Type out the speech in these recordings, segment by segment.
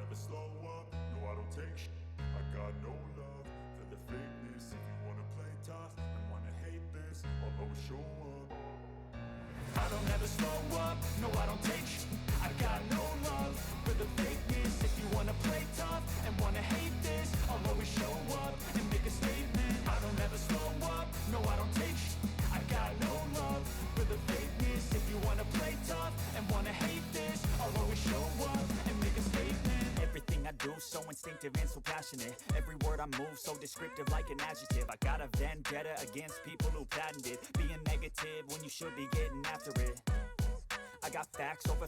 never slow up, no I don't take shit. I got no love for the fakeness. If you wanna play tough and wanna hate this, I'll always show up. I don't ever slow up, no I don't take shit. I got no love for the fakeness. If you wanna play tough and wanna hate this, I'll always show up and make a statement. I don't ever slow up, no I don't take shit. I got no love for the fakeness. If you wanna play tough and wanna hate this, I'll always show up and make a statement. Everything I do so instinctive and so passionate. Every word I move so descriptive like an adjective. I got a vendetta against people who patented being negative when you should be getting after it. I got facts over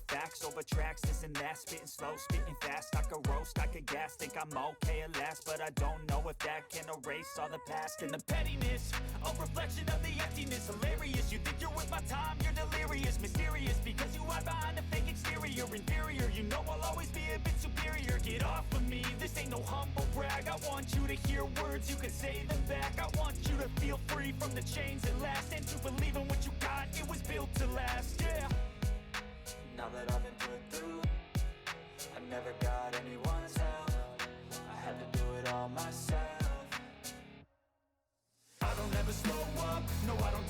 tracks, this and that. Spitting slow, spitting fast, I could roast, I could gas. Think I'm okay at last, but I don't know if that can erase all the past. And the pettiness, a reflection of the emptiness. Hilarious, you think you're with my time, you're delirious. Mysterious, because you hide behind a fake exterior. Inferior, you know I'll always be a bit superior. Get off of me, this ain't no humble brag. I want you to hear words, you can say them back. I want you to feel free from the chains that last, and to believe in what you got, it was built to last, yeah. Now that I've been put through, I never got anyone's help. I had to do it all myself. I don't ever slow up, no I don't